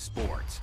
Sports.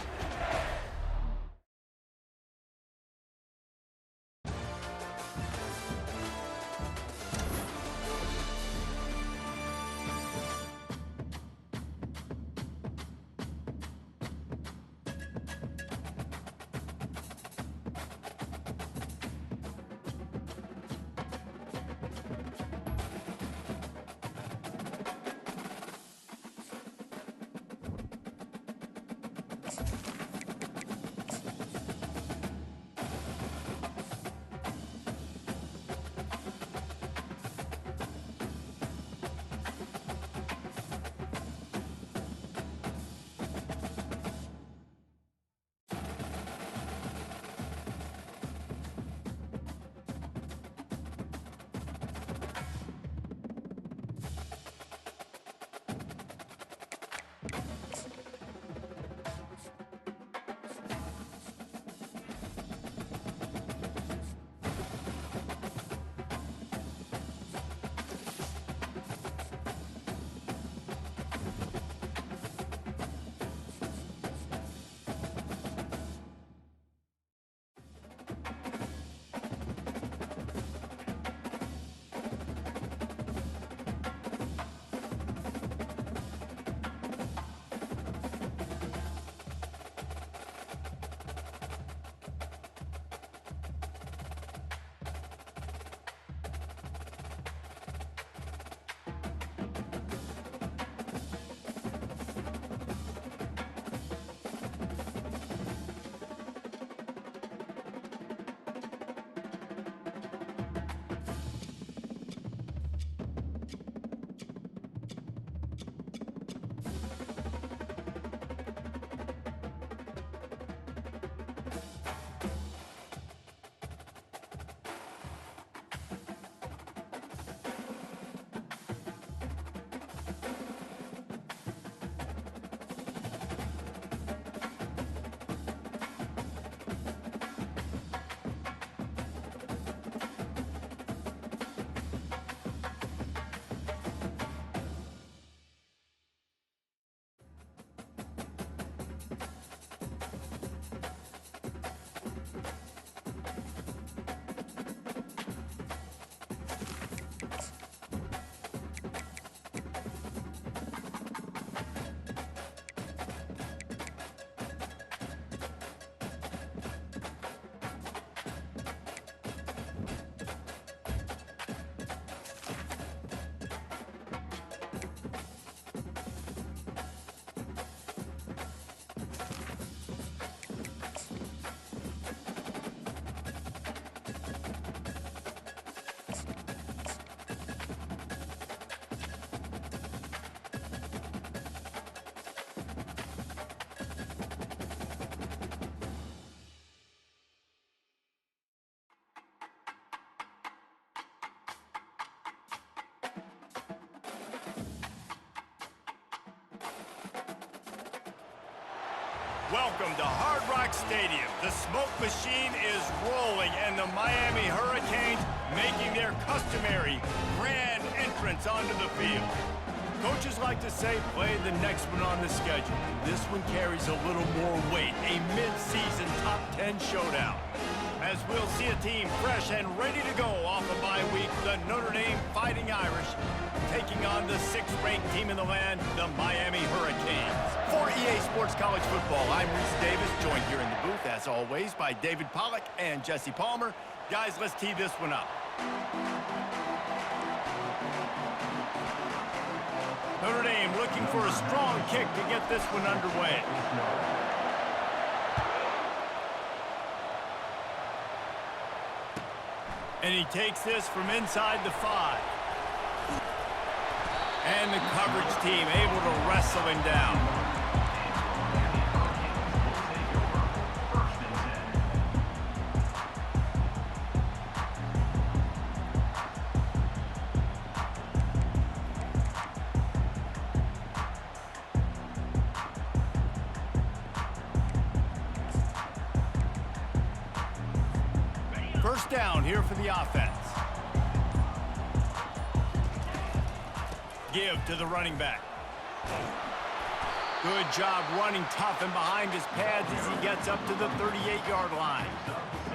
Welcome to Hard Rock Stadium. The smoke machine is rolling, and the Miami Hurricanes making their customary grand entrance onto the field. Coaches like to say, play the next one on the schedule. This one carries a little more weight, a mid-season top 10 showdown. As we'll see a team fresh and ready to go off a bye week, the Notre Dame Fighting Irish taking on the 6th-ranked team in the land, the Miami Hurricanes. For EA Sports College Football, I'm Reese Davis, joined here in the booth, as always, by David Pollack and Jesse Palmer. Guys, let's tee this one up. Notre Dame looking for a strong kick to get this one underway. And he takes this from inside the 5. And the coverage team able to wrestle him down. First down here for the offense. Give to the running back. Good job running tough and behind his pads as he gets up to the 38-yard line.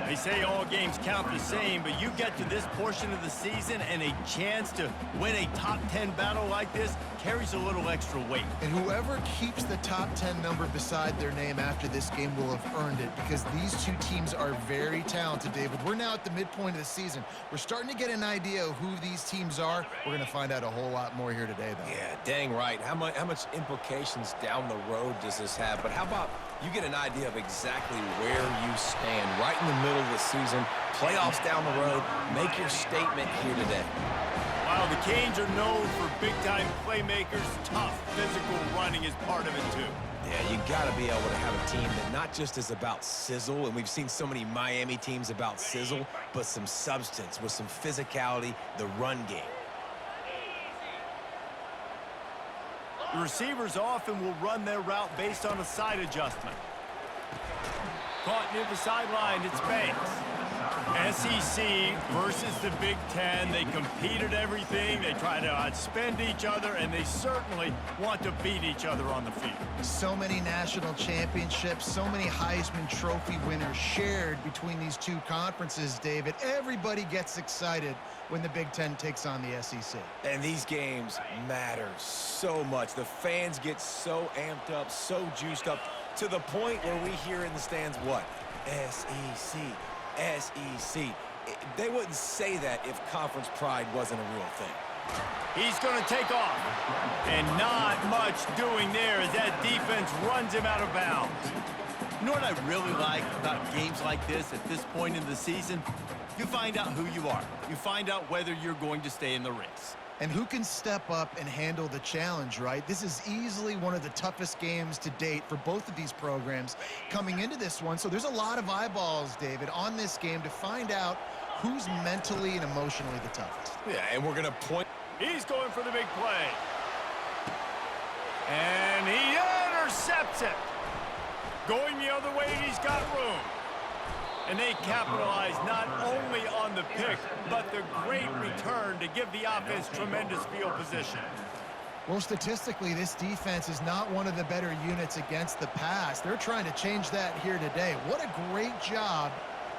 They say all games count the same, but you get to this portion of the season and a chance to win a top 10 battle like this carries a little extra weight. And whoever keeps the top 10 number beside their name after this game will have earned it, because these two teams are very talented, David. We're now at the midpoint of the season. We're starting to get an idea of who these teams are. We're going to find out a whole lot more here today, though. Yeah, dang right. How much implications down the road does this have? But how about you get an idea of exactly where you stand right in the middle of the season, playoffs down the road, make your statement here today. While the Canes are known for big-time playmakers, tough physical running is part of it, too. Yeah, you got to be able to have a team that not just is about sizzle, and we've seen so many Miami teams about sizzle, but some substance with some physicality, the run game. The receivers often will run their route based on a side adjustment. Caught near the sideline, it's Banks. SEC versus the Big Ten. They compete at everything. They try to outspend each other, and they certainly want to beat each other on the field. So many national championships, so many Heisman Trophy winners shared between these two conferences, David. Everybody gets excited when the Big Ten takes on the SEC. And these games matter so much. The fans get so amped up, so juiced up, to the point where we hear in the stands, what? SEC. SEC. They wouldn't say that if conference pride wasn't a real thing. He's going to take off. And not much doing there as that defense runs him out of bounds. You know what I really like about games like this at this point in the season? You find out who you are. You find out whether you're going to stay in the race. And who can step up and handle the challenge, right? This is easily one of the toughest games to date for both of these programs coming into this one. So there's a lot of eyeballs, David, on this game to find out who's mentally and emotionally the toughest. Yeah, and we're going to point. He's going for the big play. And he intercepts it. Going the other way, and he's got room. And they capitalize not only on the pick, but the great return to give the offense tremendous field position. Well, statistically, this defense is not one of the better units against the pass. They're trying to change that here today. What a great job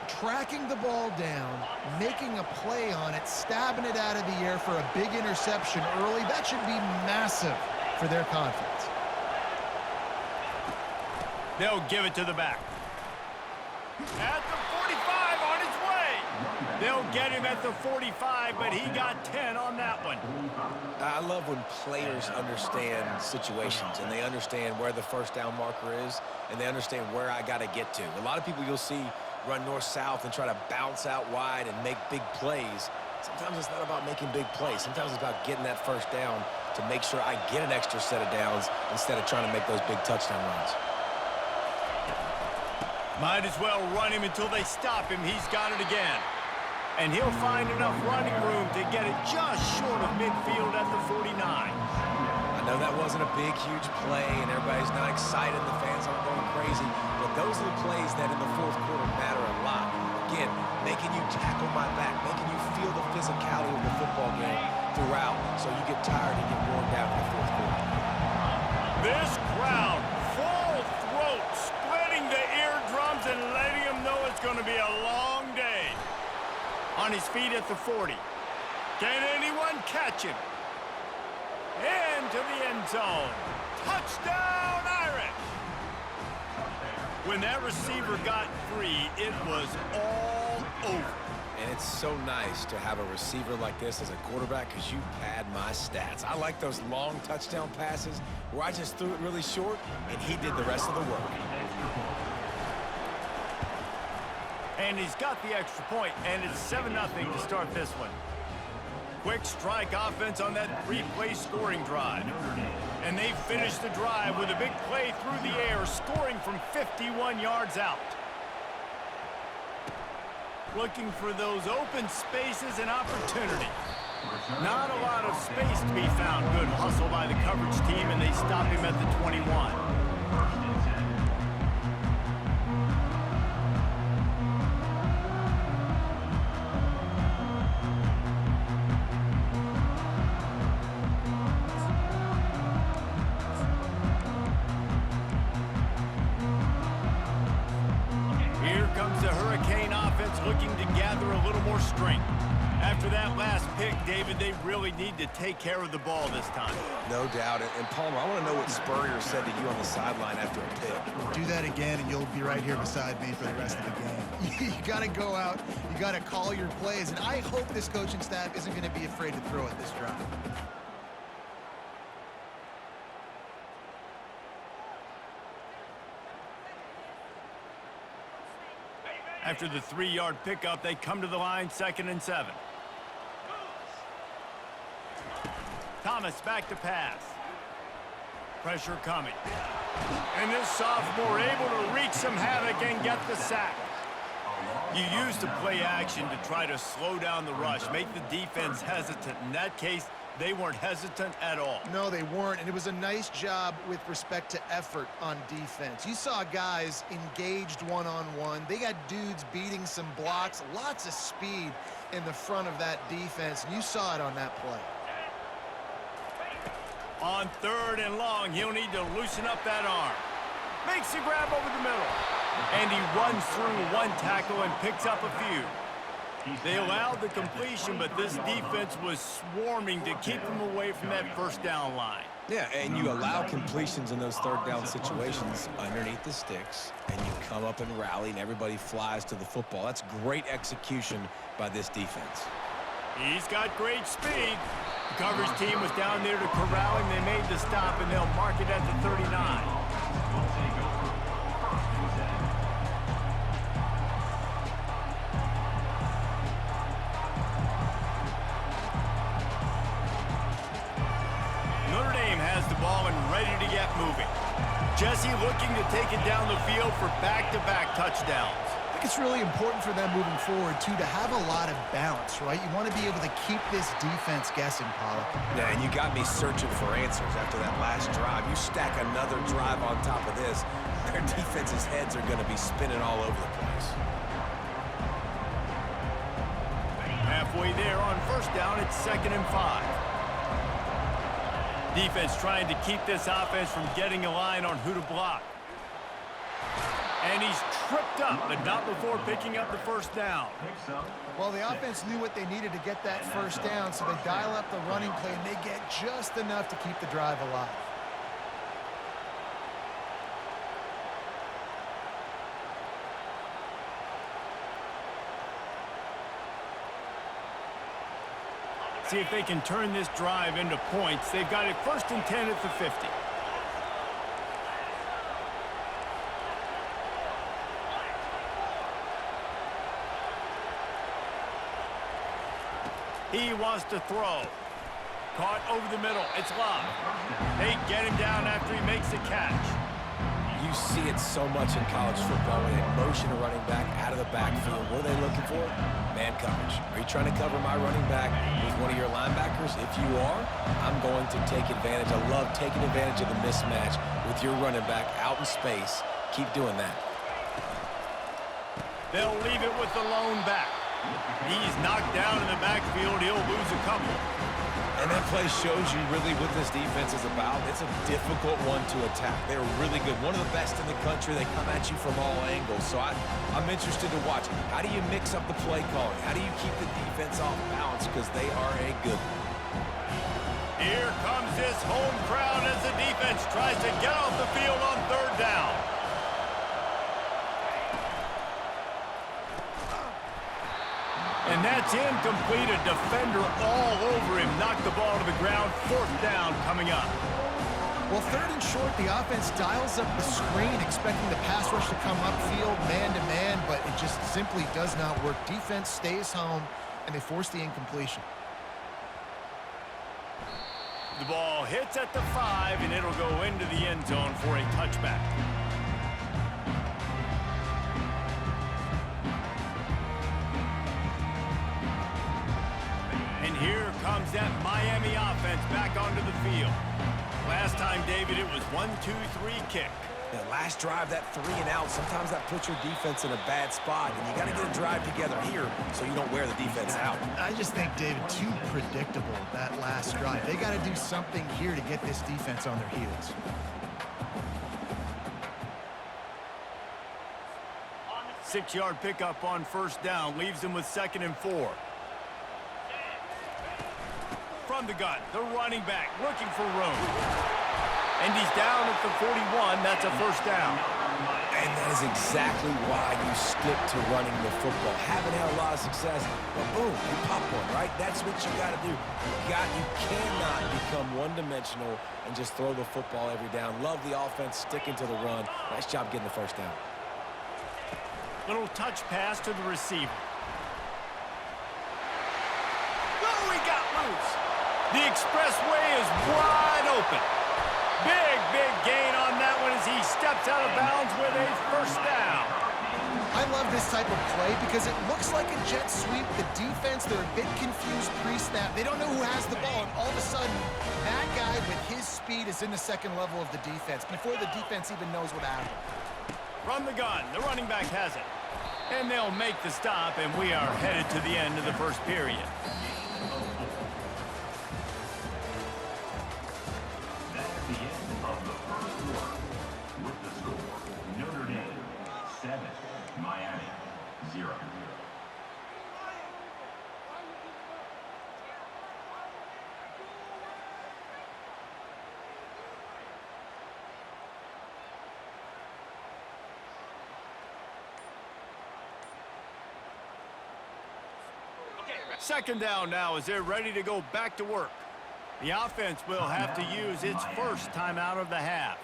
tracking the ball down, making a play on it, stabbing it out of the air for a big interception early. That should be massive for their confidence. They'll give it to the back. At the 45, on his way. They'll get him at the 45, but he got 10 on that one. I love when players understand situations and they understand where the first down marker is and they understand where I got to get to. A lot of people you'll see run north-south and try to bounce out wide and make big plays. Sometimes it's not about making big plays. Sometimes it's about getting that first down to make sure I get an extra set of downs instead of trying to make those big touchdown runs. Might as well run him until they stop him. He's got it again. And he'll find enough running room to get it just short of midfield at the 49. I know that wasn't a big, huge play, and everybody's not excited. The fans aren't going crazy. But those are the plays that in the fourth quarter matter a lot. Again, making you tackle my back, making you feel the physicality of the football game throughout so you get tired and get worn down in the fourth quarter. This crowd, full throat, splitting the eardrums and letting them know it's going to be a long day. On his feet at the 40. Can anyone catch him? Into the end zone. Touchdown, Irish! When that receiver got free, it was all over. And it's so nice to have a receiver like this as a quarterback because you pad my stats. I like those long touchdown passes where I just threw it really short and he did the rest of the work. And he's got the extra point, and it's 7-0 to start this one. Quick strike offense on that three-play scoring drive. And they finish the drive with a big play through the air, scoring from 51 yards out. Looking for those open spaces and opportunity. Not a lot of space to be found. Good hustle by the coverage team, and they stop him at the 21. looking to gather a little more strength. After that last pick, David, they really need to take care of the ball this time. No doubt. And Palmer, I want to know what Spurrier said to you on the sideline after a pick. Do that again, and you'll be right here beside me for the rest of the game. You got to go out. You got to call your plays, and I hope this coaching staff isn't going to be afraid to throw it this drive. After the 3-yard pickup, they come to the line, 2nd and 7. Thomas back to pass. Pressure coming. And this sophomore able to wreak some havoc and get the sack. You use the play action to try to slow down the rush, make the defense hesitant. In that case, they weren't hesitant at all. No, they weren't, and it was a nice job with respect to effort on defense. You saw guys engaged one-on-one. They got dudes beating some blocks, lots of speed in the front of that defense, and you saw it on that play. On 3rd and long, he'll need to loosen up that arm. Makes a grab over the middle. And he runs through one tackle and picks up a few. They allowed the completion, but this defense was swarming to keep them away from that 1st down line. Yeah, and you allow completions in those 3rd down situations underneath the sticks, and you come up and rally, and everybody flies to the football. That's great execution by this defense. He's got great speed. The coverage team was down there to corral him. They made the stop, and they'll mark it at the 39. Notre Dame has the ball and ready to get moving. Jesse looking to take it down the field for back-to-back touchdowns. I think it's really important for them moving forward, too, to have a lot of balance, right? You want to be able to keep this defense guessing, Pollock. Yeah, and you got me searching for answers after that last drive. You stack another drive on top of this, their defense's heads are going to be spinning all over the place. Halfway there on 1st down, it's 2nd and 5. Defense trying to keep this offense from getting a line on who to block. And he's tripped up, but not before picking up the 1st down. Well, the offense knew what they needed to get that 1st down, so they dial up the running play, and they get just enough to keep the drive alive. See if they can turn this drive into points. They've got it 1st and 10 at the 50. He wants to throw. Caught over the middle. It's Love. They get him down after he makes a catch. You see it so much in college football when they motion a running back out of the backfield. What are they looking for? Man coverage. Are you trying to cover my running back with one of your linebackers? If you are, I'm going to take advantage. I love taking advantage of the mismatch with your running back out in space. Keep doing that. They'll leave it with the lone back. He's knocked down in the backfield. He'll lose a couple. And that play shows you really what this defense is about. It's a difficult one to attack. They're really good. One of the best in the country. They come at you from all angles. So I'm interested to watch. How do you mix up the play calling? How do you keep the defense off balance? Because they are a good one. Here comes this home crowd as the defense tries to get off the field on 3rd down. And that's incomplete. A defender all over him. Knocked the ball to the ground. 4th down coming up. Well, 3rd and short, the offense dials up the screen, expecting the pass rush to come upfield man-to-man, but it just simply does not work. Defense stays home, and they force the incompletion. The ball hits at the 5, and it'll go into the end zone for a touchback. Here comes that Miami offense back onto the field. Last time, David, it was 1-2-3 kick. That last drive, that 3 and out, sometimes that puts your defense in a bad spot, and you got to get a drive together here so you don't wear the defense out. I just think, David, too predictable, that last drive. They got to do something here to get this defense on their heels. 6-yard pickup on first down leaves them with 2nd and 4. From the gun, the running back looking for room. And he's down at the 41. That's a first down. And that is exactly why you stick to running the football. Haven't had a lot of success, but boom, you pop one, right? That's what you got to do. You cannot become one-dimensional and just throw the football every down. Love the offense sticking to the run. Nice job getting the first down. Little touch pass to the receiver. Oh, he got loose. The expressway is wide open. Big gain on that one as he steps out of bounds with a first down. I love this type of play because it looks like a jet sweep. The defense, they're a bit confused pre-snap. They don't know who has the ball, and all of a sudden, that guy with his speed is in the second level of the defense before the defense even knows what happened. From the gun, the running back has it. And they'll make the stop, and we are headed to the end of the first period. That's the end of the first quarter. With the score, Notre Dame 7, Miami 0. Second down now as they're ready to go back to work. The offense will have to use its first timeout of the half.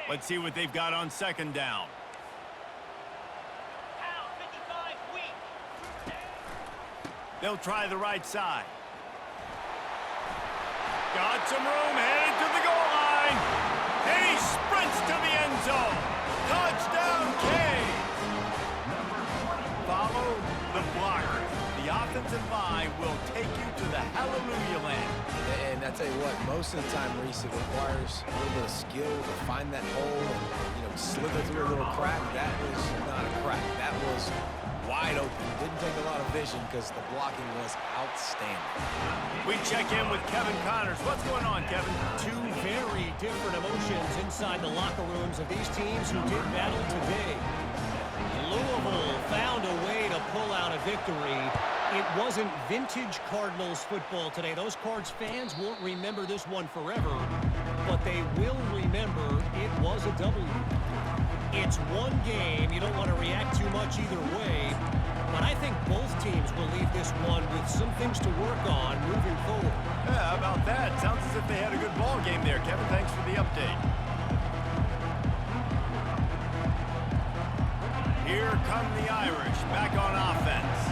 Let's see what they've got on second down. They'll try the right side. Got some room, headed to the goal line. And he sprints to the end zone. Touchdown, Canes. Follow the blocker. The offensive line will take you to the hallelujah land. And I tell you what, most of the time, Reese, it requires a little bit of skill to find that hole and, slither through a little crack. That was not a crack. That was wide open. Didn't take a lot of vision because the blocking was outstanding. We check in with Kevin Connors. What's going on, Kevin? Two very different emotions inside the locker rooms of these teams who did battle today. Louisville found a way to pull out a victory. It wasn't vintage Cardinals football today. Those Cards fans won't remember this one forever, but they will remember it was a W. It's one game. You don't want to react too much either way, but I think both teams will leave this one with some things to work on moving forward. Yeah, how about that? Sounds as if they had a good ball game there, Kevin. Thanks for the update. Here come the Irish back on offense.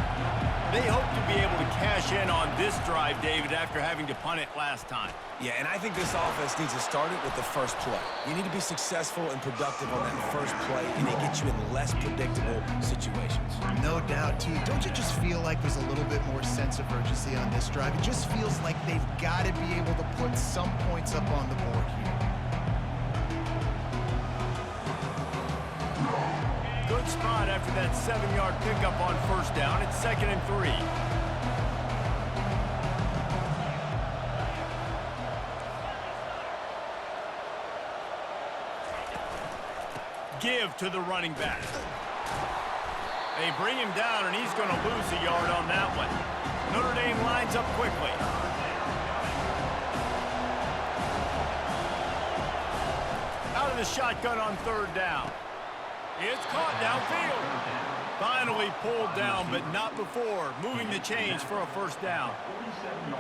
They hope to be able to cash in on this drive, David, after having to punt it last time. Yeah, and I think this offense needs to start it with the first play. You need to be successful and productive on that first play, and it gets you in less predictable situations. No doubt, too. Don't you just feel like there's a little bit more sense of urgency on this drive? It just feels like they've got to be able to put some points up on the board here. Good spot after that 7-yard pickup on first down. It's 2nd and 3. Give to the running back. They bring him down, and he's going to lose a yard on that one. Notre Dame lines up quickly. Out of the shotgun on third down. It's caught downfield. Finally pulled down, but not before. Moving the chains for a first down.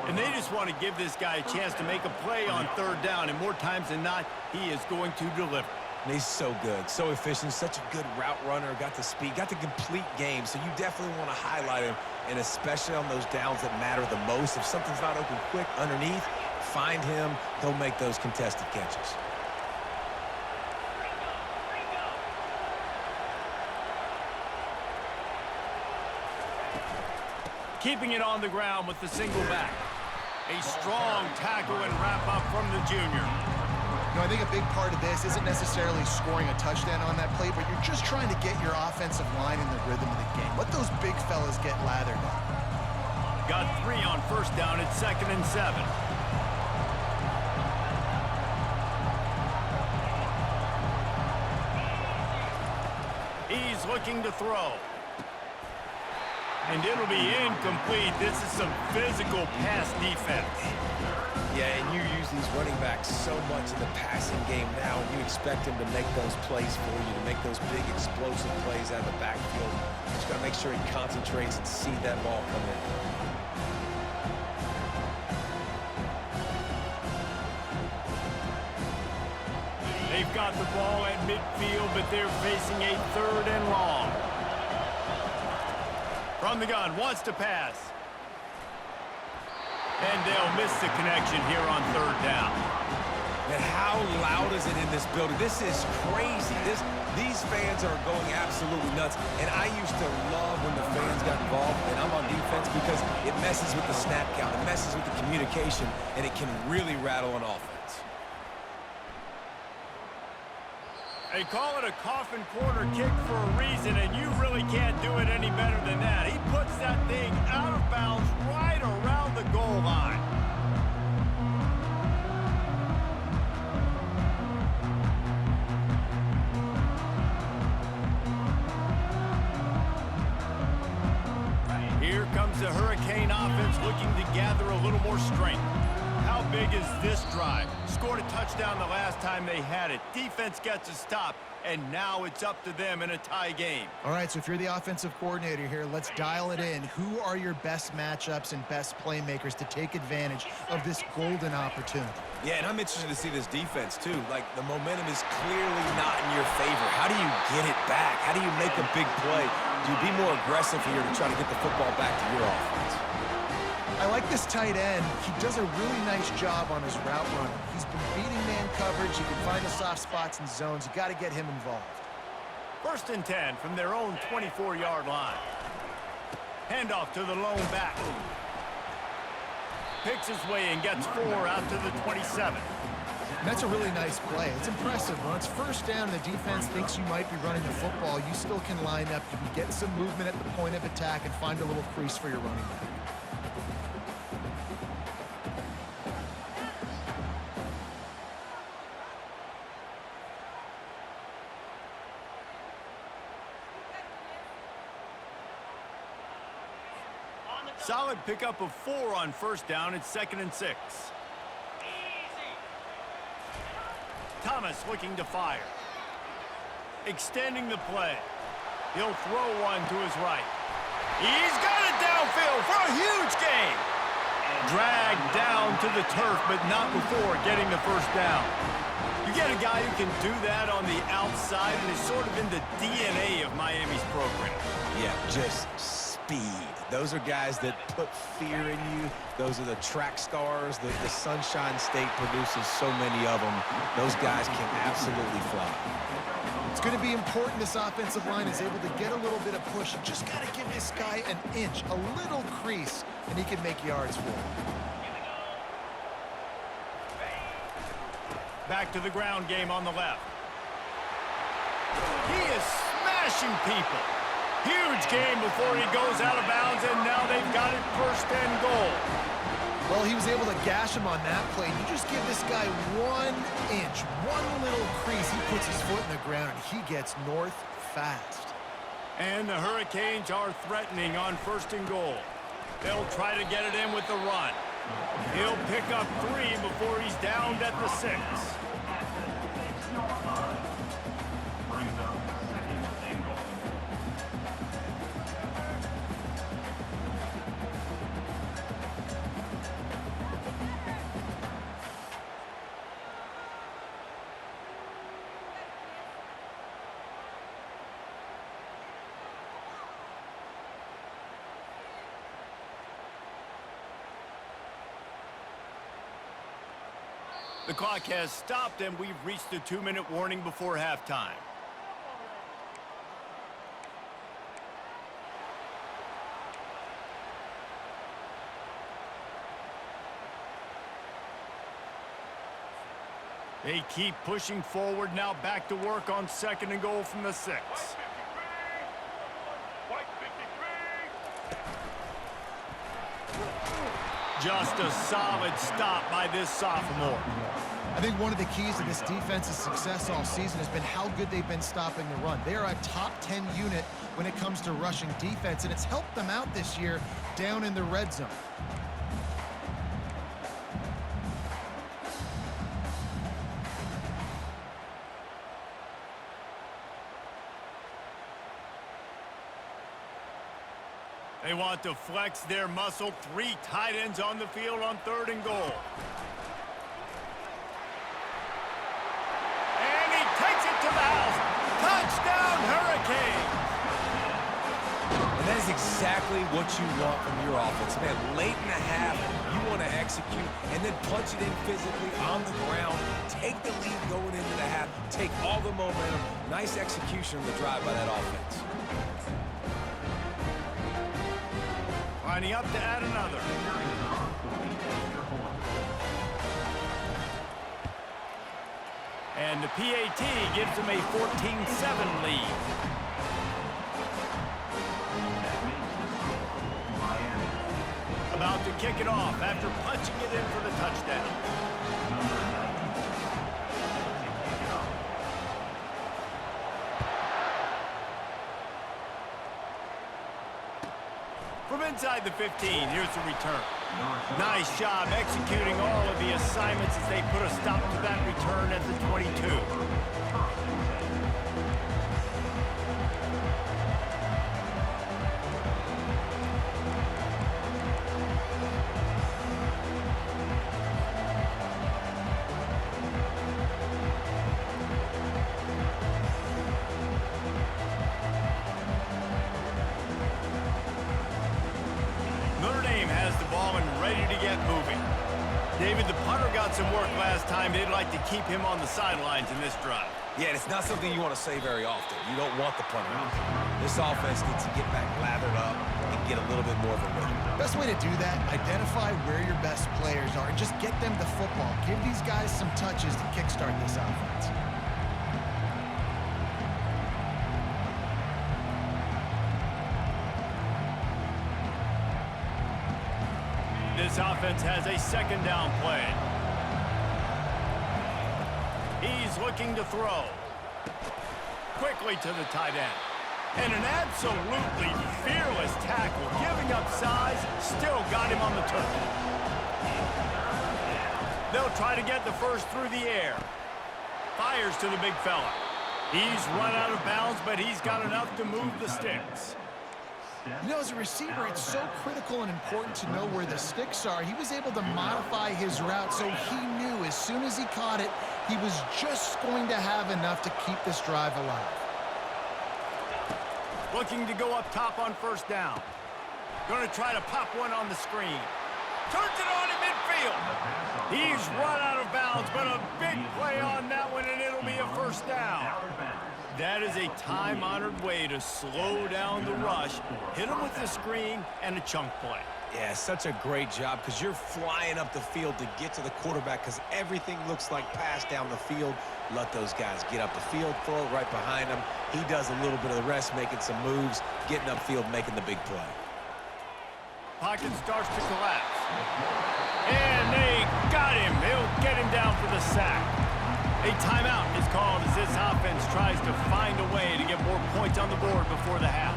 And they just want to give this guy a chance to make a play on third down. And more times than not, he is going to deliver. And he's so good, so efficient, such a good route runner, got the speed, got the complete game. So you definitely want to highlight him, and especially on those downs that matter the most. If something's not open quick underneath, find him. He'll make those contested catches. Keeping it on the ground with the single back. A strong tackle and wrap up from the junior. I think a big part of this isn't necessarily scoring a touchdown on that play, but you're just trying to get your offensive line in the rhythm of the game. Let those big fellas get lathered up. Got 3 on first down. It's 2nd and 7. is looking to throw. And it'll be incomplete. This is some physical pass defense. Yeah, and you use these running backs so much in the passing game now, and you expect them to make those plays for you, to make those big explosive plays out of the backfield. Just got to make sure he concentrates and see that ball come in. They've got the ball at midfield, but they're facing a 3rd and long. From the gun, wants to pass. And they'll miss the connection here on 3rd down. And how loud is it in this building? This is crazy. These fans are going absolutely nuts. And I used to love when the fans got involved, and I'm on defense, because it messes with the snap count, it messes with the communication, and it can really rattle an offense. They call it a coffin corner kick for a reason, and you really can't do it any better than that. He puts that thing out of bounds right around the goal line. Here comes the Hurricane offense looking to gather a little more strength. How big is this drive? Scored a touchdown the last time they had it. Defense gets a stop, and now it's up to them in a tie game. All right, so if you're the offensive coordinator here, let's dial it in. Who are your best matchups and best playmakers to take advantage of this golden opportunity? Yeah, and I'm interested to see this defense, too. Like, the momentum is clearly not in your favor. How do you get it back? How do you make a big play? Do you be more aggressive here to try to get the football back to your offense? I like this tight end. He does a really nice job on his route running. He's been beating man coverage. He can find the soft spots and zones. You got to get him involved. 1st and 10 from their own 24-yard line. Handoff to the lone back. Picks his way and gets 4 out to the 27. And that's a really nice play. It's impressive. When it's 1st down and the defense thinks you might be running the football, you still can line up. You can get some movement at the point of attack and find a little crease for your running back. Solid pickup of 4 on 1st down. It's 2nd and 6. Thomas looking to fire. Extending the play. He'll throw one to his right. He's got it downfield for a huge gain. Dragged down to the turf, but not before getting the 1st down. You get a guy who can do that on the outside, and is sort of in the DNA of Miami's program. Yeah, just speed. Those are guys that put fear in you. Those are the track stars. The Sunshine State produces so many of them. Those guys can absolutely fly. It's going to be important this offensive line is able to get a little bit of push. You just got to give this guy an inch, a little crease, and he can make yards for him. Back to the ground game on the left. He is smashing people. Huge game before he goes out of bounds, and now they've got it 1st and goal. Well, he was able to gash him on that play. You just give this guy 1 inch, one little crease. He puts his foot in the ground, and he gets north fast. And the Hurricanes are threatening on 1st and goal. They'll try to get it in with the run. He'll pick up 3 before he's downed at the 6. Brings up 2nd and goal. The clock has stopped, and we've reached the 2-minute warning before halftime. They keep pushing forward, now back to work on 2nd and goal from the 6. Just a solid stop by this sophomore. I think one of the keys to this defense's success all season has been how good they've been stopping the run. They are a top 10 unit when it comes to rushing defense, and it's helped them out this year down in the red zone. They want to flex their muscle. 3 tight ends on the field on 3rd and goal. And he takes it to the house. Touchdown, Hurricanes! And that is exactly what you want from your offense. Man, late in the half, you want to execute and then punch it in physically on the ground. Take the lead going into the half. Take all the momentum. Nice execution of the drive by that offense. Lining up to add another. And the PAT gives them a 14-7 lead. About to kick it off after punching it in for the touchdown. From inside the 15, here's the return. Nice job executing all of the assignments as they put a stop to that return at the 22. David, the punter got some work last time. They'd like to keep him on the sidelines in this drive. Yeah, and it's not something you want to say very often. You don't want the punter out there. This offense needs to get back lathered up and get a little bit more of a rhythm. Best way to do that, identify where your best players are and just get them the football. Give these guys some touches to kickstart this offense. This offense has a 2nd down play. He's looking to throw. Quickly to the tight end. And an absolutely fearless tackle. Giving up size, still got him on the turf. They'll try to get the first through the air. Fires to the big fella. He's run out of bounds, but he's got enough to move the sticks. You know, as a receiver, it's so critical and important to know where the sticks are. He was able to modify his route so he knew as soon as he caught it, he was just going to have enough to keep this drive alive. Looking to go up top on 1st down. Going to try to pop one on the screen. Turns it on in midfield. He's run out of bounds, but a big play on that one, and it'll be a 1st down. That is a time-honored way to slow down the rush, hit him with the screen, and a chunk play. Yeah, such a great job because you're flying up the field to get to the quarterback because everything looks like pass down the field. Let those guys get up the field, throw it right behind him. He does a little bit of the rest, making some moves, getting upfield, making the big play. Pocket starts to collapse. And they got him. They'll get him down for the sack. A timeout is called as this offense tries to find a way to get more points on the board before the half.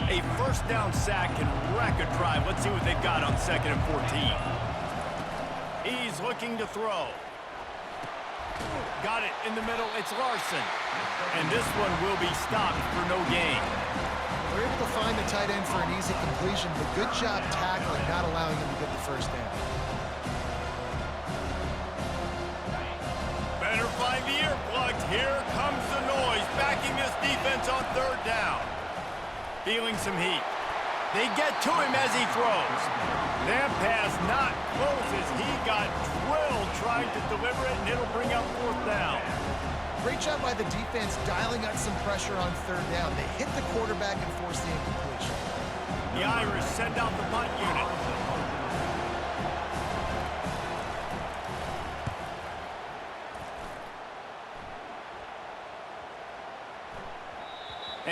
A 1st down sack can wreck a drive. Let's see what they've got on 2nd and 14. He's looking to throw. Got it in the middle. It's Larson. And this one will be stopped for no gain. They're able to find the tight end for an easy completion, but good job tackling, not allowing him to get the 1st down. Better find the earplugs. Here comes the noise, backing this defense on 3rd down. Feeling some heat. They get to him as he throws. That pass not close as he got drilled trying to deliver it, and it'll bring up 4th down. Great job by the defense dialing up some pressure on 3rd down. They hit the quarterback and forced the incompletion. The Irish send out the punt unit.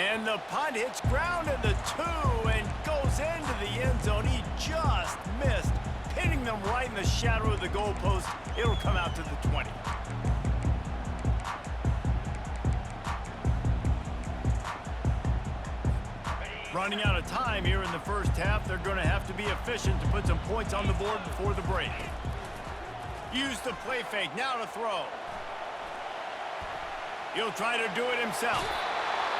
And the punt hits ground at the 2 and goes into the end zone. He just missed, hitting them right in the shadow of the goalpost. It'll come out to the 20. Running out of time here in the first half. They're going to have to be efficient to put some points on the board before the break. Use the play fake. Now to throw. He'll try to do it himself.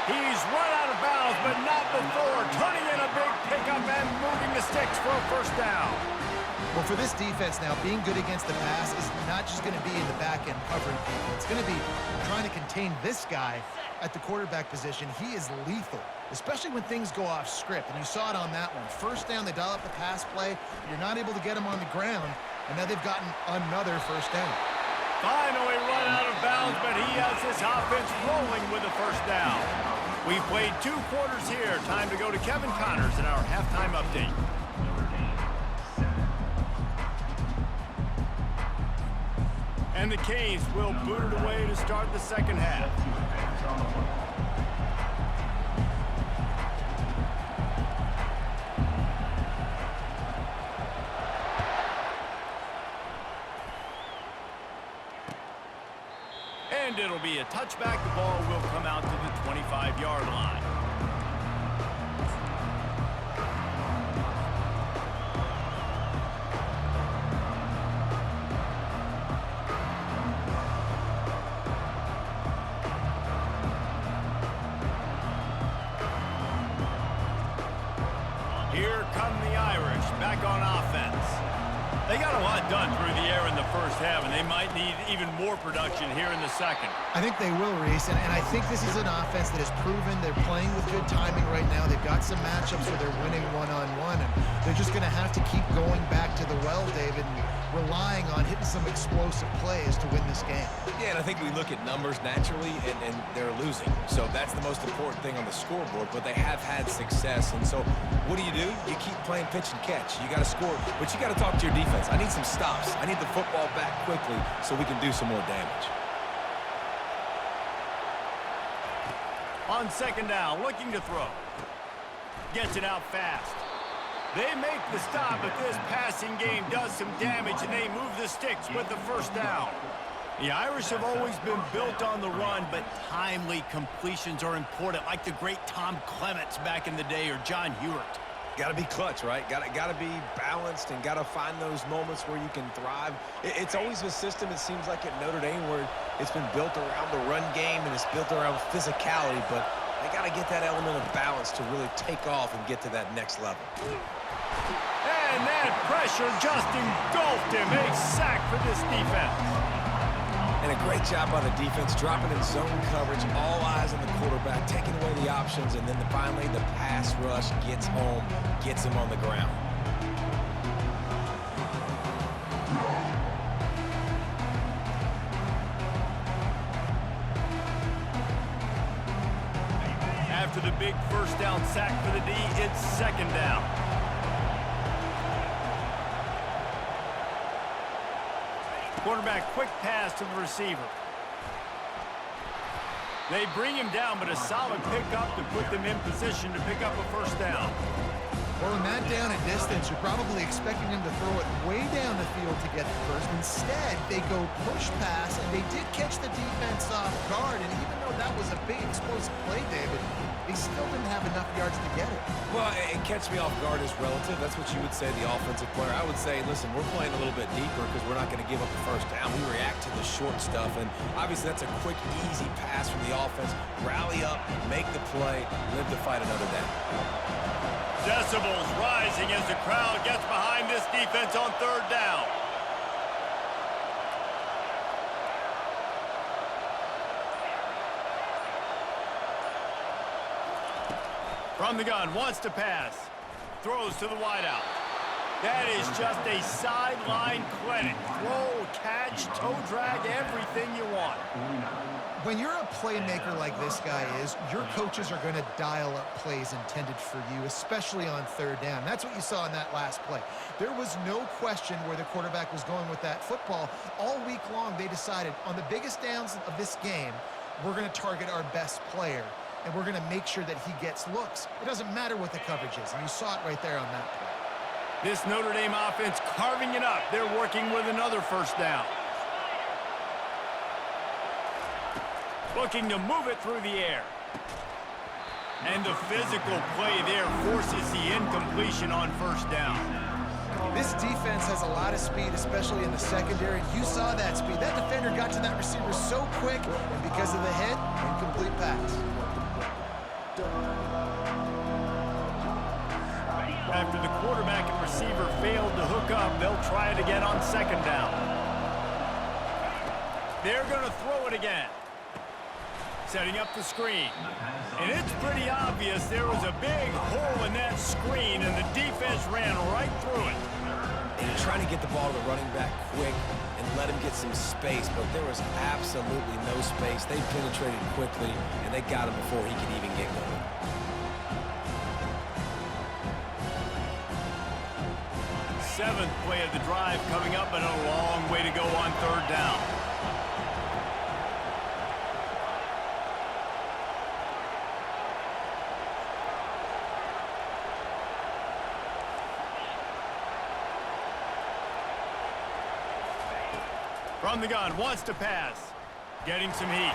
He's run out of bounds, but not before. Turning in a big pickup and moving the sticks for a first down. Well, for this defense now, being good against the pass is not just going to be in the back end covering people. It's going to be trying to contain this guy at the quarterback position. He is lethal, especially when things go off script. And you saw it on that one. First down, they dial up the pass play. You're not able to get him on the ground, and now they've gotten another first down. Finally run out of bounds, but he has this offense rolling with a first down. We've played 2 quarters here. Time to go to Kevin Connors in our halftime update. And the Canes will boot it away to start the second half. And it'll be a touchback. The ball will come out to the 25-yard line. Here come the Irish back on offense. They got a lot done through the air in the first half, and they might need even more production here in the second. I think they will, Reese, and I think this is an offense that has proven they're playing with good timing right now. They've got some matchups where they're winning one-on-one, and they're just going to have to keep going back to the well, David, and relying on hitting some explosive plays to win this game. Yeah, and I think we look at numbers naturally, and they're losing. So that's the most important thing on the scoreboard, but they have had success. And so what do? You keep playing pitch and catch. You got to score, but you got to talk to your defense. I need some stops. I need the football back quickly so we can do some more damage. On second down, looking to throw. Gets it out fast. They make the stop, but this passing game does some damage, and they move the sticks with the first down. The Irish have always been built on the run, but timely completions are important, like the great Tom Clements back in the day or John Hewart. Got to be clutch, right? Got to be balanced and got to find those moments where you can thrive. It's always a system, it seems like, at Notre Dame where it's been built around the run game and it's built around physicality, but they got to get that element of balance to really take off and get to that next level. And that pressure just engulfed him. A sack for this defense. And a great job by the defense, dropping in zone coverage, all eyes on the quarterback, taking away the options, and then finally the pass rush gets home, gets him on the ground. After the big first down sack for the D, it's second down. Quarterback quick pass to the receiver. They bring him down, but a solid pickup to put them in position to pick up a first down. Well, in that down and distance, you're probably expecting them to throw it way down the field to get the first. Instead, they go push pass, and they did catch the defense off guard. And even though that was a big explosive play, David, they still didn't have enough yards to get it. Well, and catch me off guard is relative. That's what you would say, the offensive player. I would say, listen, we're playing a little bit deeper because we're not going to give up the first down. We react to the short stuff, and obviously that's a quick, easy pass from the offense. Rally up, make the play, live to fight another day. Decibels rising as the crowd gets behind this defense on third down. From the gun, wants to pass. Throws to the wideout. That is just a sideline clinic. Throw, catch, toe drag, everything you want. When you're a playmaker like this guy is, your coaches are going to dial up plays intended for you, especially on third down. That's what you saw in that last play. There was no question where the quarterback was going with that football. All week long, they decided on the biggest downs of this game, we're going to target our best player. and we're going to make sure that he gets looks. It doesn't matter what the coverage is, and you saw it right there on that play. This Notre Dame offense carving it up. They're working with another first down. Looking to move it through the air. And the physical play there forces the incompletion on first down. This defense has a lot of speed, especially in the secondary. You saw that speed. That defender got to that receiver so quick, and because of the hit, incomplete pass. After the quarterback and receiver failed to hook up, they'll try it again on second down. They're going to throw it again. Setting up the screen. And it's pretty obvious there was a big hole in that screen, and the defense ran right through it. And you're trying to get the ball to the running back quick and let him get some space, but there was absolutely no space. They penetrated quickly, and they got him before he could even get going. Seventh play of the drive coming up, and a long way to go on third down. From the gun, wants to pass. Getting some heat.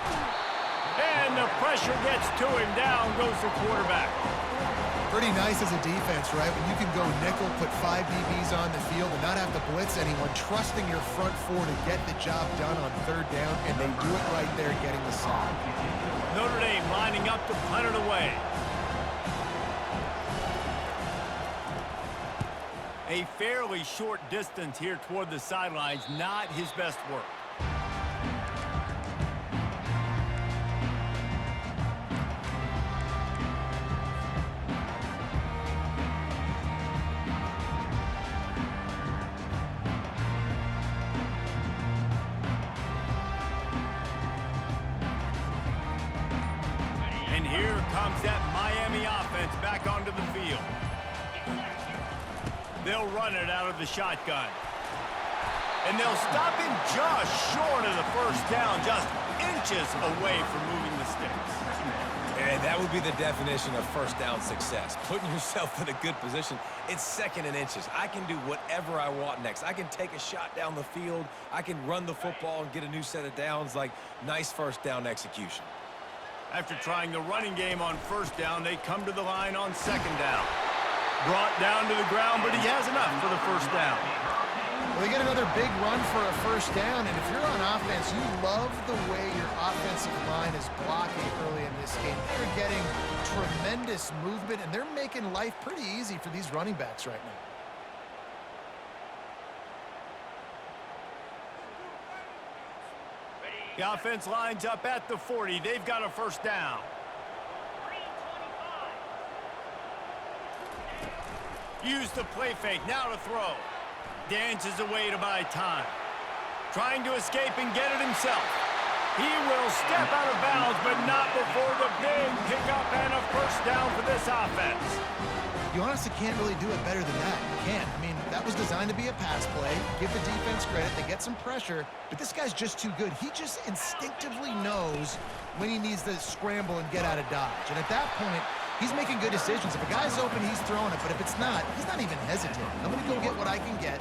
And the pressure gets to him. Down goes the quarterback. Pretty nice as a defense, right? When you can go nickel, put 5 DBs on the field, and not have to blitz anyone, trusting your front four to get the job done on third down, and they do it right there, getting the sack. Notre Dame lining up to punt it away. A fairly short distance here toward the sidelines, not his best work. And here comes that Miami offense back onto the field. They'll run it out of the shotgun. And they'll stop him just short of the first down, just inches away from moving the sticks. And that would be the definition of first down success. Putting yourself in a good position. It's second and inches. I can do whatever I want next. I can take a shot down the field. I can run the football and get a new set of downs. Like, nice first down execution. After trying the running game on first down, they come to the line on second down. Brought down to the ground, but he has enough for the first down. Well, they get another big run for a first down, and if you're on offense, you love the way your offensive line is blocking early in this game. They're getting tremendous movement, and they're making life pretty easy for these running backs right now. The offense lines up at the 40. They've got a first down. Use the play fake, now to throw. Dances away to buy time. Trying to escape and get it himself. He will step out of bounds, but not before the big pickup and a first down for this offense. You honestly can't really do it better than that. You can't. I mean, that was designed to be a pass play. Give the defense credit. They get some pressure, but this guy's just too good. He just instinctively knows when he needs to scramble and get out of dodge. And at that point, he's making good decisions. If a guy's open, he's throwing it. But if it's not, he's not even hesitating. I'm going to go get what I can get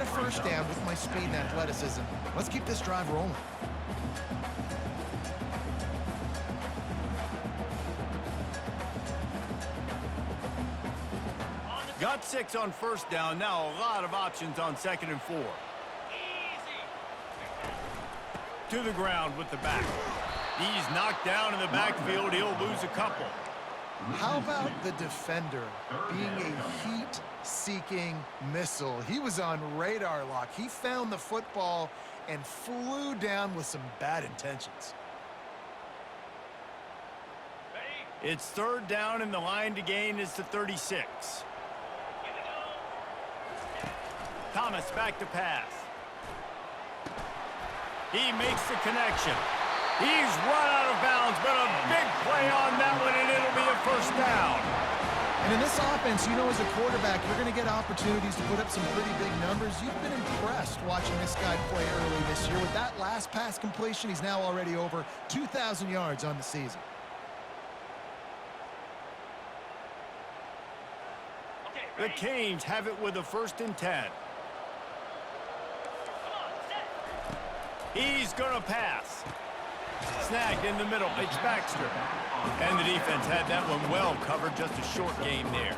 a first down with my speed and athleticism. Let's keep this drive rolling. Got 6 on first down. Now a lot of options on second and 4. To the ground with the back. He's knocked down in the backfield. He'll lose a couple. How about the defender being a heat-seeking missile? He was on radar lock. He found the football and flew down with some bad intentions. It's third down, and the line to gain is to 36. Thomas back to pass. He makes the connection. He's run out of bounds, but a big play on that one, and it'll be a first down. And in this offense, you know, as a quarterback, you're going to get opportunities to put up some pretty big numbers. You've been impressed watching this guy play early this year. With that last pass completion, he's now already over 2,000 yards on the season. The Canes have it with a 1st and 10. He's going to pass. Snagged in the middle. It's Baxter. And the defense had that one well covered. Just a short game there.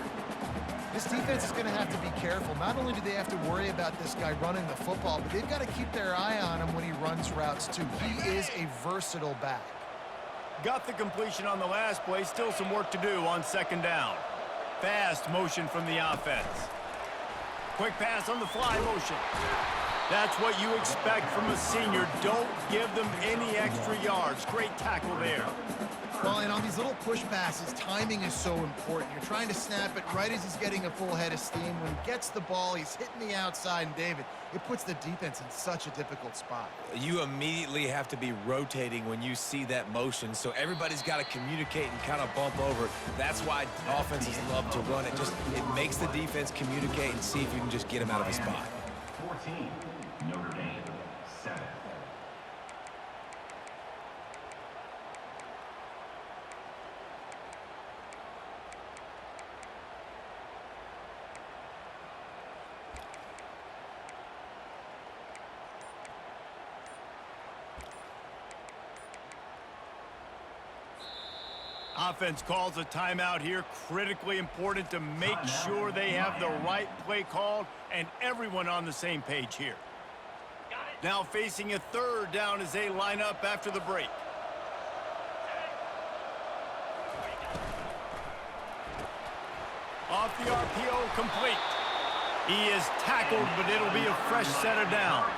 This defense is going to have to be careful. Not only do they have to worry about this guy running the football, but they've got to keep their eye on him when he runs routes too. He is a versatile back. Got the completion on the last play. Still some work to do on 2nd down. Fast motion from the offense. Quick pass on the fly motion. That's what you expect from a senior. Don't give them any extra yards. Great tackle there. Well, and on these little push passes, timing is so important. You're trying to snap it right as he's getting a full head of steam. When he gets the ball, he's hitting the outside, and David, it puts the defense in such a difficult spot. You immediately have to be rotating when you see that motion, so everybody's got to communicate and kind of bump over. That's why offenses love to run it. It makes the defense communicate and see if you can just get him out of a spot. 14, Notre Dame, 7. Offense calls a timeout here. Critically important to make sure they have the right play called and everyone on the same page here. Now facing a 3rd down as they line up after the break. Off the RPO, complete. He is tackled, but it'll be a fresh set of downs.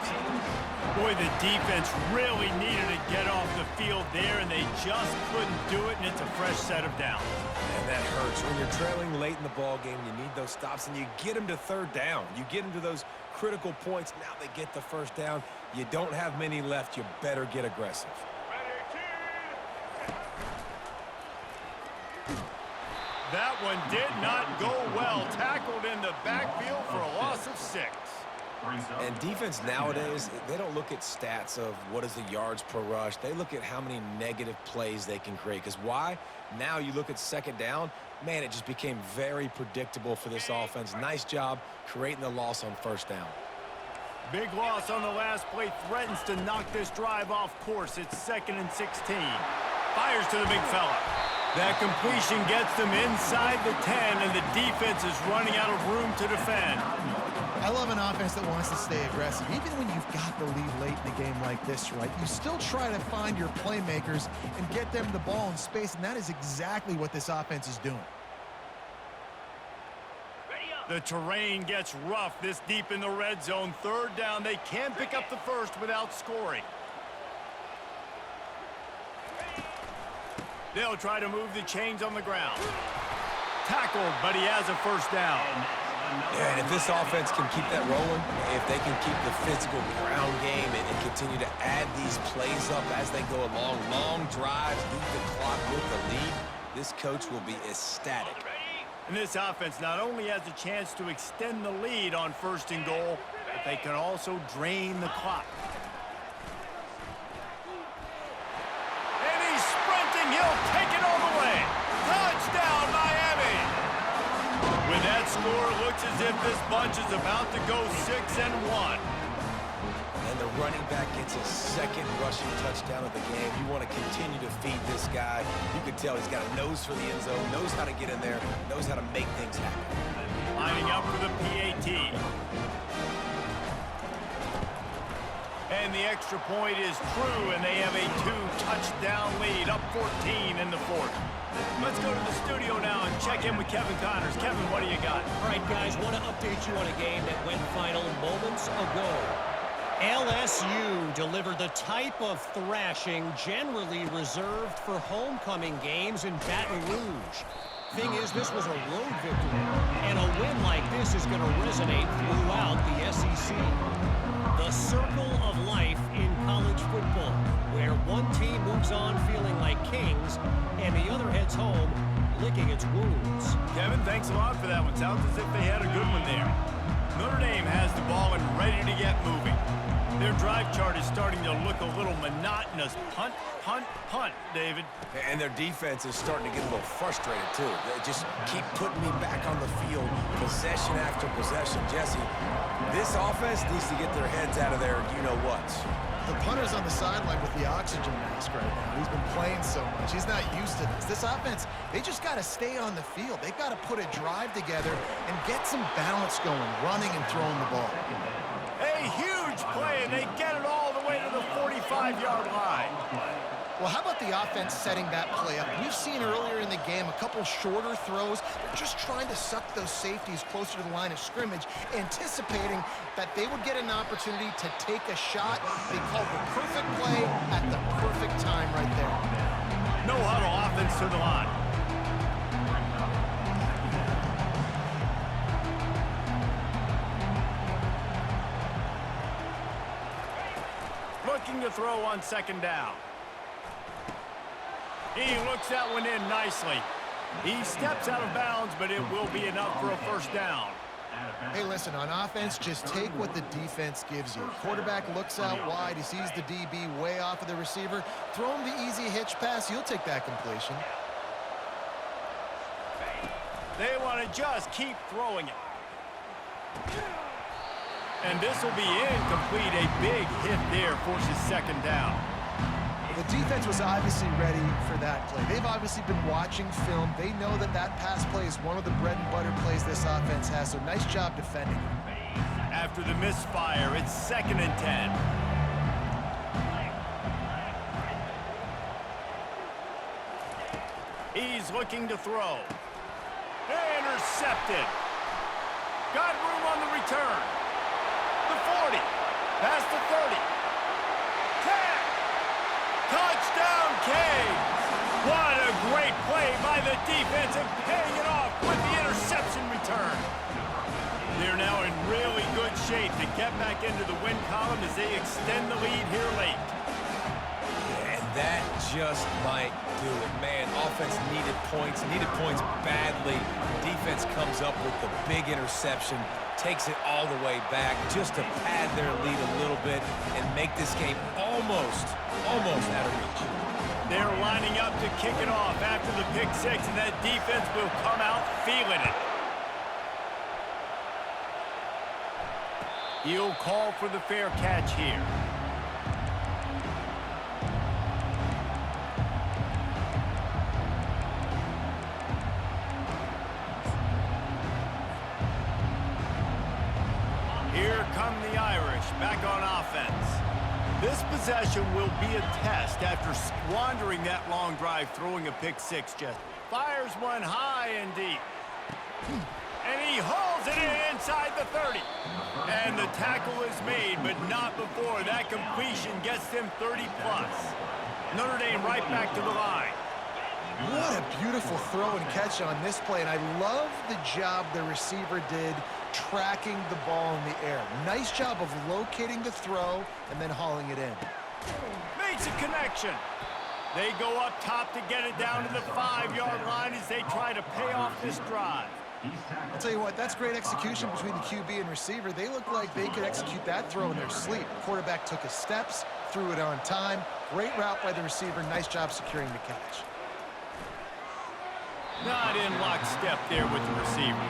Boy, the defense really needed to get off the field there, and they just couldn't do it, and it's a fresh set of downs. And that hurts. When you're trailing late in the ball game, you need those stops, and you get them to 3rd down. You get them to those critical points. Now they get the 1st down. You don't have many left. You better get aggressive. That one did not go well. Tackled in the backfield for a loss of 6. And defense nowadays, they don't look at stats of what is the yards per rush. They look at how many negative plays they can create. Because why? Now you look at 2nd down, man, it just became very predictable for this offense. Nice job creating the loss on 1st down. Big loss on the last play. Threatens to knock this drive off course. It's 2nd and 16. Fires to the big fella. That completion gets them inside the 10, and the defense is running out of room to defend. I love an offense that wants to stay aggressive. Even when you've got the lead late in a game like this, right, you still try to find your playmakers and get them the ball in space, and that is exactly what this offense is doing. The terrain gets rough this deep in the red zone. 3rd down. They can pick up the 1st without scoring. They'll try to move the chains on the ground. Tackled, but he has a 1st down. Yeah, and if this offense can keep that rolling, if they can keep the physical ground game and continue to add these plays up as they go along, long drives, eat the clock with the lead, this coach will be ecstatic. And this offense not only has a chance to extend the lead on 1st and goal, but they can also drain the clock. And he's sprinting. He'll take it all the way. Touchdown, Miami! With that score, it looks as if this bunch is about to go 6-1. And the running back gets his 2nd rushing touchdown of the game. You want to continue to feed this guy. You can tell he's got a nose for the end zone, knows how to get in there, knows how to make things happen. Lining up for the PAT. And the extra point is true, and they have a 2-touchdown lead, up 14 in the 4th. Let's go to the studio now and check in with Kevin Connors. Kevin, what do you got? All right, guys, want to update you on a game that went final moments ago. LSU delivered the type of thrashing generally reserved for homecoming games in Baton Rouge. Thing is, this was a road victory, and a win like this is going to resonate throughout the SEC. The circle of life in college football, where one team moves on feeling like kings, and the other heads home licking its wounds. Kevin, thanks a lot for that one. Sounds as if they had a good one there. Notre Dame has the ball and ready to get moving. Their drive chart is starting to look a little monotonous. Punt, punt, punt, David. And their defense is starting to get a little frustrated, too. They just keep putting me back on the field, possession after possession. Jesse, this offense needs to get their heads out of their you-know-whats. The punter's on the sideline with the oxygen mask right now. He's been playing so much. He's not used to this. This offense, they just got to stay on the field. They've got to put a drive together and get some balance going, running and throwing the ball. A huge play, and they get it all the way to the 45-yard line. Well, how about the offense setting that play up? We've seen earlier in the game a couple shorter throws. They're just trying to suck those safeties closer to the line of scrimmage, anticipating that they would get an opportunity to take a shot. They called the perfect play at the perfect time right there. No huddle offense to the line. Looking to throw on second down. He looks that one in nicely. He steps out of bounds, but it will be enough for a first down. Hey, listen, on offense, just take what the defense gives you. Quarterback looks out wide. He sees the DB way off of the receiver. Throw him the easy hitch pass. You'll take that completion. They want to just keep throwing it. And this will be incomplete. A big hit there forces second down. The defense was obviously ready for that play. They've obviously been watching film. They know that that pass play is one of the bread and butter plays this offense has, so nice job defending. After the misfire, it's 2nd and 10. He's looking to throw. Intercepted. Got room on the return. The 40. Past the 30. 10. Touchdown, Canes! What a great play by the defense and paying it off with the interception return. They're now in really good shape to get back into the win column as they extend the lead here late. And that just might do it. Man, offense needed points badly. Defense comes up with the big interception, takes it all the way back just to pad their lead a little bit and make this game almost out of reach. They're lining up to kick it off after the pick six, and that defense will come out feeling it. He'll call for the fair catch here. Here come the Irish back on offense. This possession will be a test after squandering that long drive throwing a pick six. Just fires one high and deep. And he hauls it in inside the 30. And the tackle is made, but not before that completion gets them 30+. Notre Dame right back to the line. What a beautiful throw and catch on this play, and I love the job the receiver did tracking the ball in the air. Nice job of locating the throw and then hauling it in. Makes a connection. They go up top to get it down to the 5-yard line as they try to pay off this drive. I'll tell you what, that's great execution between the QB and receiver. They look like they could execute that throw in their sleep. Quarterback took his steps, threw it on time. Great route by the receiver. Nice job securing the catch. Not in lockstep there with the receiver.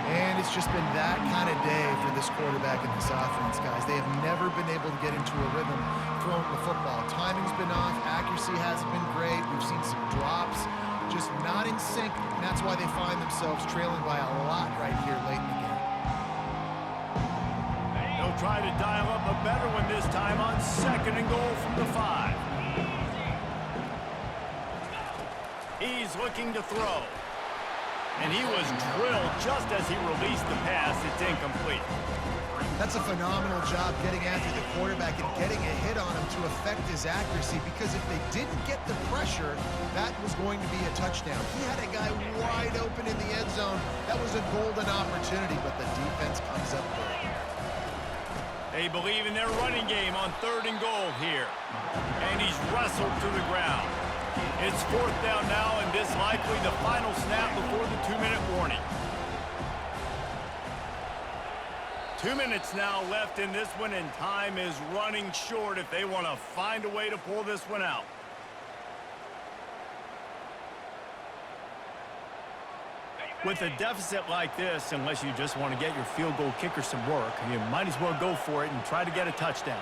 And it's just been that kind of day for this quarterback and this offense, guys. They have never been able to get into a rhythm throwing the football. Timing's been off. Accuracy hasn't been great. We've seen some drops. Just not in sync. And that's why they find themselves trailing by a lot right here late in the game. They'll try to dial up a better one this time on 2nd and goal from the 5. He's looking to throw. And he was drilled just as he released the pass. It's incomplete. That's a phenomenal job getting after the quarterback and getting a hit on him to affect his accuracy, because if they didn't get the pressure, that was going to be a touchdown. He had a guy wide open in the end zone. That was a golden opportunity, but the defense comes up big. They believe in their running game on 3rd and goal here. And he's wrestled to the ground. It's 4th down now, and this likely the final snap before the 2-minute warning. 2 minutes now left in this one, and time is running short if they want to find a way to pull this one out. With a deficit like this, unless you just want to get your field goal kicker some work, you might as well go for it and try to get a touchdown.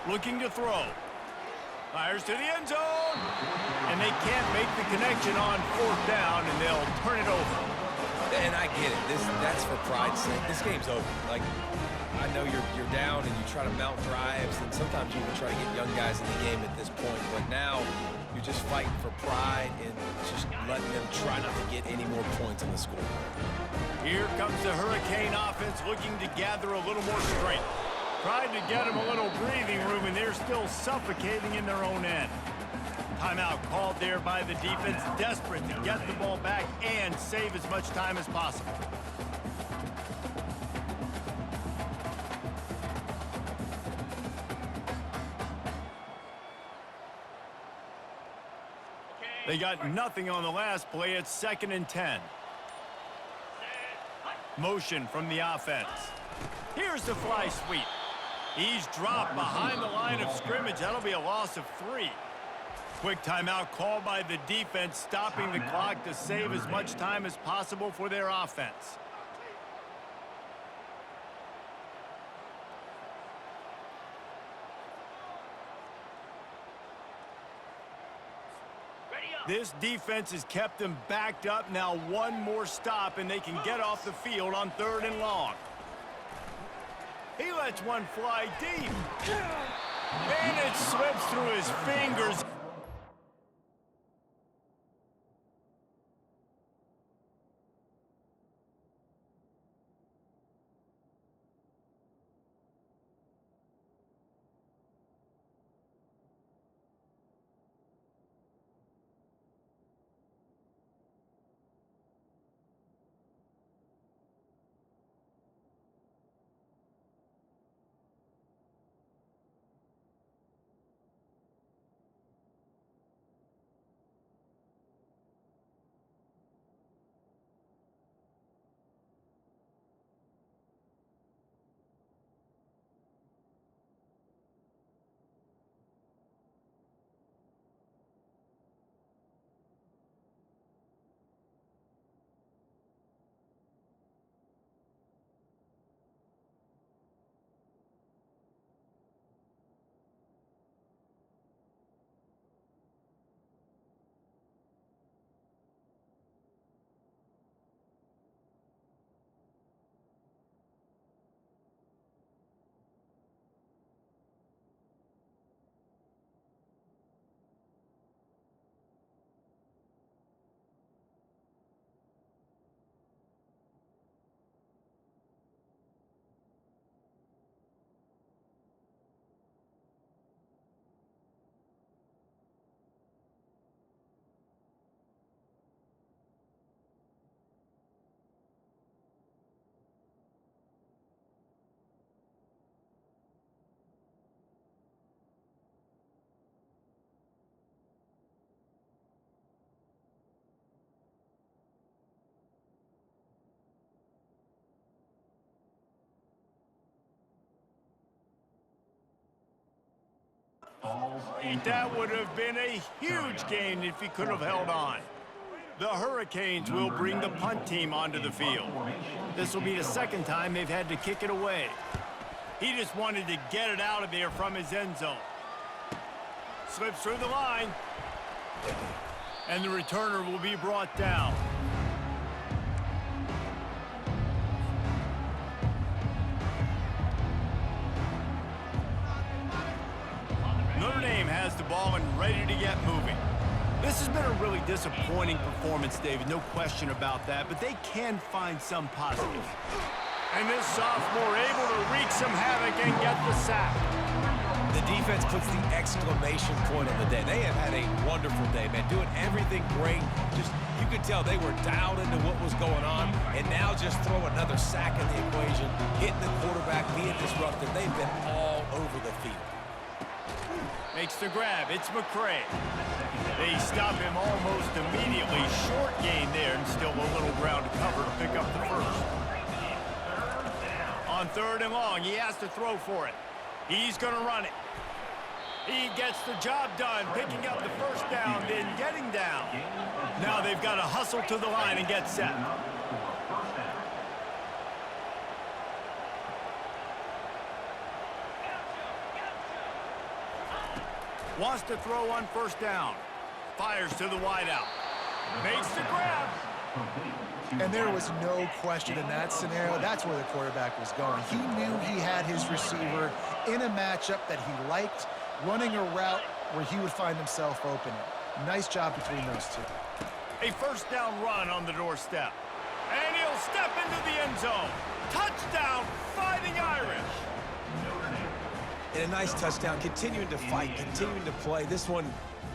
Looking to throw. Fires to the end zone. And they can't make the connection on 4th down, and they'll turn it over. And I get it. That's for pride's sake. This game's over. Like, I know you're down and you try to mount drives, and sometimes you even try to get young guys in the game at this point. But now you're just fighting for pride and just letting them try not to get any more points on the scoreboard. Here comes the Hurricane offense looking to gather a little more strength. Tried to get them a little breathing room, and they're still suffocating in their own end. Timeout called there by the defense, desperate to get the ball back and save as much time as possible. They got nothing on the last play. It's 2nd and 10. Motion from the offense. Here's the fly sweep. He's dropped behind the line of scrimmage. That'll be a loss of 3. Quick timeout called by the defense, stopping the clock to save as much time as possible for their offense. This defense has kept them backed up. Now one more stop, and they can get off the field on 3rd and long. He lets one fly deep. And it slips through his fingers. That would have been a huge gain if he could have held on. The Hurricanes will bring the punt team onto the field. This will be the 2nd time they've had to kick it away. He just wanted to get it out of there from his end zone. Slips through the line. And the returner will be brought down. Notre Dame has the ball and ready to get moving. This has been a really disappointing performance, David, no question about that, but they can find some positives. And this sophomore able to wreak some havoc and get the sack. The defense puts the exclamation point on the day. They have had a wonderful day, man, doing everything great. Just, you could tell they were dialed into what was going on, and now just throw another sack in the equation, hitting the quarterback, being disruptive. They've been all over the field. Makes the grab. It's McCray. They stop him almost immediately. Short gain there, and still a little ground to cover to pick up the first. On 3rd and long, he has to throw for it. He's going to run it. He gets the job done, picking up the first down, then getting down. Now they've got to hustle to the line and get set. Wants to throw on 1st down. Fires to the wideout. Makes the grab. And there was no question in that scenario. That's where the quarterback was going. He knew he had his receiver in a matchup that he liked, running a route where he would find himself open. Nice job between those two. A 1st down run on the doorstep. And he'll step into the end zone. Touchdown, Fighting Irish. And a nice touchdown, continuing to fight, continuing to play. This one,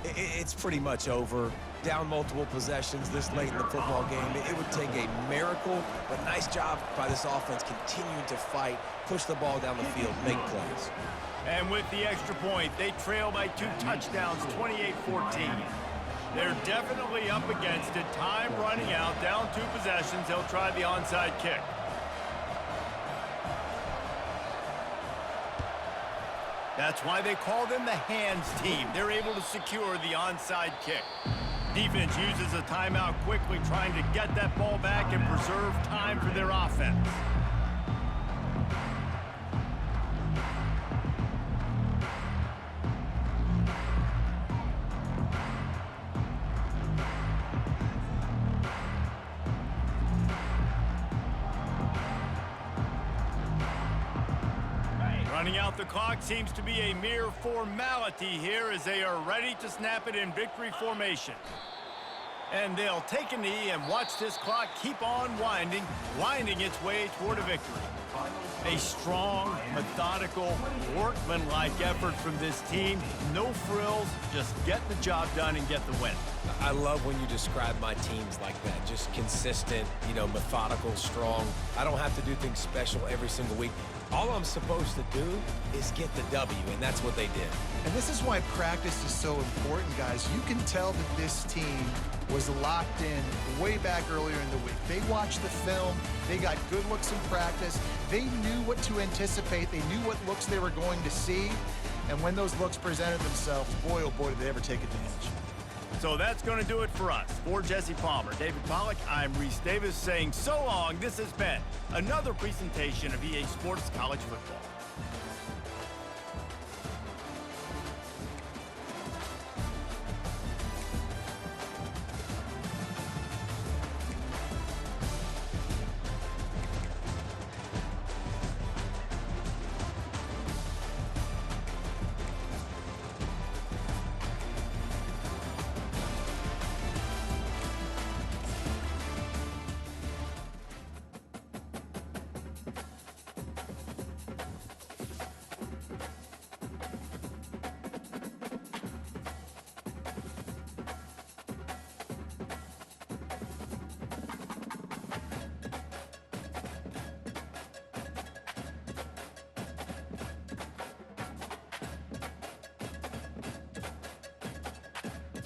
it's pretty much over. Down multiple possessions this late in the football game. It would take a miracle, but nice job by this offense continuing to fight, push the ball down the field, make plays. And with the extra point, they trail by 2 touchdowns, 28-14. They're definitely up against it. Time running out, down 2 possessions. They'll try the onside kick. That's why they call them the hands team. They're able to secure the onside kick. Defense uses a timeout quickly, trying to get that ball back and preserve time for their offense. Running out the clock seems to be a mere formality here as they are ready to snap it in victory formation. And they'll take a knee and watch this clock keep on winding its way toward a victory. A strong, methodical, workmanlike effort from this team. No frills, just get the job done and get the win. I love when you describe my teams like that. Just consistent, methodical, strong. I don't have to do things special every single week. All I'm supposed to do is get the W, and that's what they did. And this is why practice is so important, guys. You can tell that this team was locked in way back earlier in the week. They watched the film. They got good looks in practice. They knew what to anticipate. They knew what looks they were going to see. And when those looks presented themselves, boy, oh boy, did they ever take advantage. So that's going to do it for us. For Jesse Palmer, David Pollack, I'm Reese Davis saying so long. This has been another presentation of EA Sports College Football.